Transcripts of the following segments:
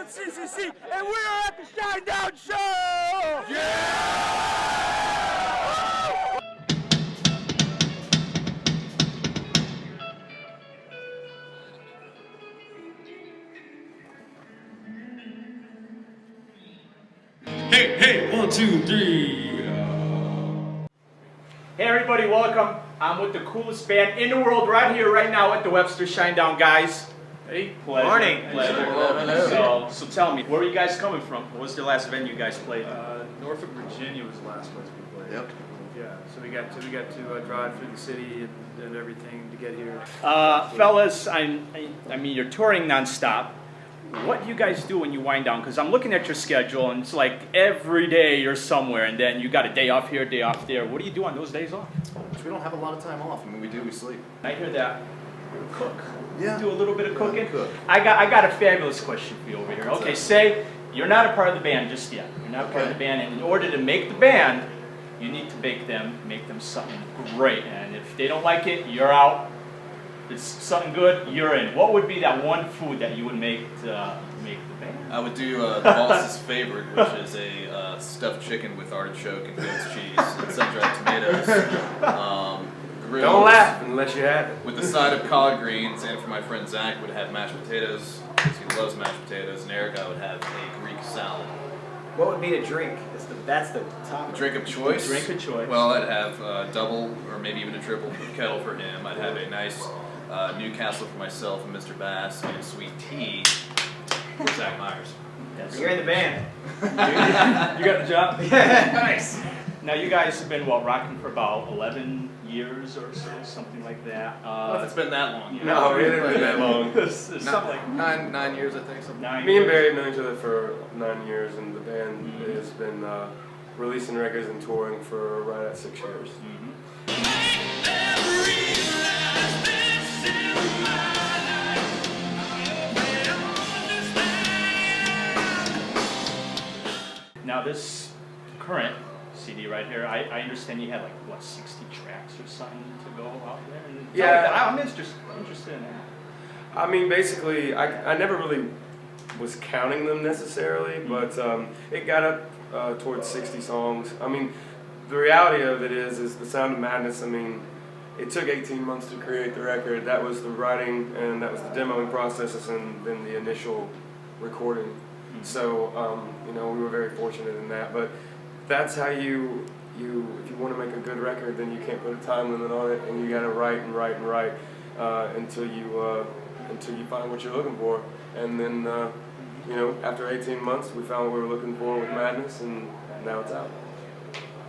CCC, and we are at the Shinedown Show! Yeah! Hey, hey, 1, 2, 3. Hey everybody, welcome. I'm with the coolest band in the world right here, right now at the Webster Shinedown, guys. Hey, pleasure. Morning. Pleasure. Hello. So tell me, where are you guys coming from? What was the last venue you guys played? Norfolk, Virginia was the last place we played. Yep. Yeah, so we got to drive through the city and everything to get here. Fellas, I mean, you're touring nonstop. What do you guys do when you wind down? Because I'm looking at your schedule, and it's like every day you're somewhere, and then you got a day off here, day off there. What do you do on those days off? We don't have a lot of time off. I mean, we sleep. I hear that. Cook. Yeah. Do a little bit of cooking. Cook. I got a fabulous question for you over here. Okay, say you're not a part of the band just yet. You're not a part of the band, and in order to make the band, you need to make them something great. And if they don't like it, you're out. If it's something good, you're in. What would be that one food that you would make to make the band? I would do the boss's favorite, which is a stuffed chicken with artichoke and goat's cheese and sun-dried tomatoes. Grilled Don't laugh unless you have it. with the side of collard greens, and for my friend Zach would have mashed potatoes because he loves mashed potatoes, and Erica would have a Greek salad. What would be a drink? That's the top. A drink of choice. Drink of choice. Well, I'd have a double or maybe even a triple kettle for him. I'd have a nice Newcastle for myself and Mr. Bass, and sweet tea for Zach Myers. You're in the band. You got the job? Yeah. Nice. Now you guys have been rocking for about 11 years or so, something like that. I don't know if it's been that long. You No, know? it hasn't been that long. It's something like Nine years, I think. Something. 9 Me and years. Barry have known each other for 9 years, and the band has been releasing records and touring for right at 6 years. Now this current CD right here, I understand you had like, what, 60 tracks or something to go out there? And Yeah. I'm interested in that. I mean, basically, I never really was counting them necessarily, but it got up towards 60 songs. I mean, the reality of it is The Sound of Madness. I mean, it took 18 months to create the record. That was the writing, and that was the demoing processes, and then the initial recording. So, you know, we were very fortunate in that. But that's how if you want to make a good record, then you can't put a time limit on it, and you got to write and write and write until you find what you're looking for. And then, you know, after 18 months, we found what we were looking for with Madness, and now it's out.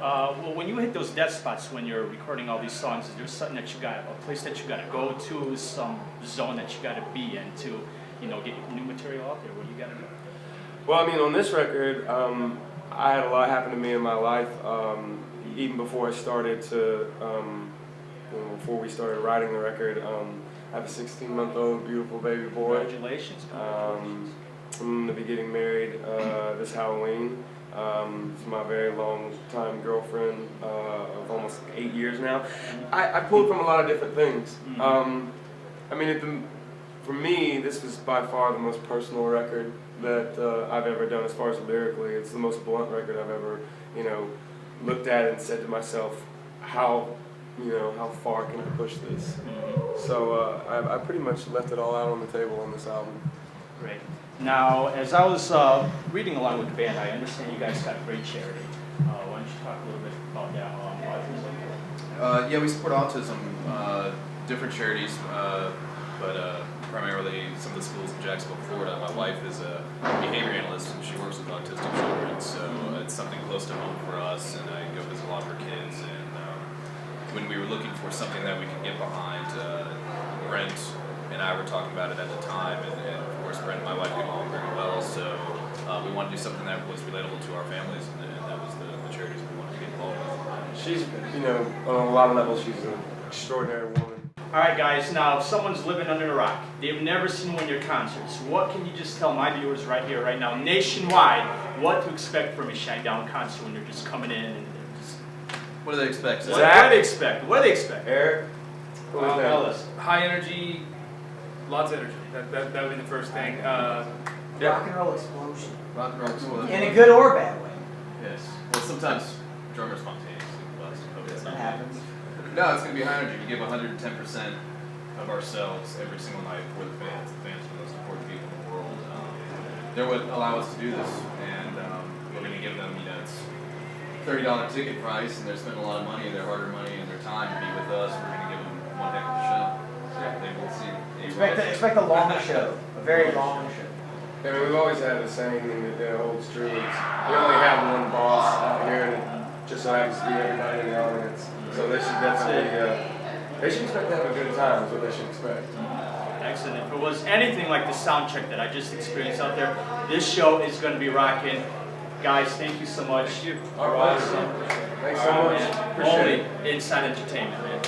Well, when you hit those dead spots when you're recording all these songs, is there something that a place that you got to go to, some zone that you got to be in to, you know, get new material out there? What do you got to do? Well, I mean, on this record, I had a lot happen to me in my life, even before I started to, you know, before we started writing the record. I have a 16-month-old beautiful baby boy. Congratulations. I'm going to be getting married this Halloween. It's my very long time girlfriend of almost 8 years now. I pulled from a lot of different things. I mean, for me, this was by far the most personal record that I've ever done as far as lyrically. It's the most blunt record I've ever, you know, looked at and said to myself, how far can I push this? So I pretty much left it all out on the table on this album. Great. Now, as I was reading along with the band, I understand you guys got a great charity. Why don't you talk a little bit about that? Autism? Yeah, we support autism, different charities, but primarily some of the schools in Jacksonville, Florida. My wife is a behavior analyst, and she works with autistic children, so it's something close to home for us, and I go visit a lot of her kids. And when we were looking for something that we could get behind, Brent and I were talking about it at the time, and of course Brent and my wife get along very well, so we wanted to do something that was relatable to our families, and that was the charities we wanted to get involved with. She's, you know, on a lot of levels, she's an extraordinary woman. All right, guys. Now, if someone's living under a rock, they've never seen one of your concerts, what can you just tell my viewers right here, right now, nationwide, what to expect from a Shinedown concert when they're just coming in and just... What do they expect? What do they expect? What do they expect? Eric? Tell us. High energy, lots of energy. That would be the first thing. Yeah. Rock and roll explosion. Rock and roll explosion. In a good or bad way. Yes. Well, sometimes drummer spontaneously busts. Hope it's That not. happens. No, it's going to be high energy. We give 110% of ourselves every single night for the fans. The fans are the most important people in the world. They're what allow us to do this, and we're going to give them, it's $30 ticket price, and they're spending a lot of money, their hard-earned money, and their time to be with us. We're going to give them one heck of a show. So they will see. Expect a long show. A very long show. I mean, we've always had the saying that holds true. It's, we only have one boss out here, and it just so happens to be everybody in the audience. So they should definitely, they should expect to have a good time, is what they should expect. Excellent. If it was anything like the sound check that I just experienced out there, this show is going to be rocking. Guys, thank you so much. Our pleasure. Thanks so much. Man. Appreciate it. Only Inside Entertainment, man.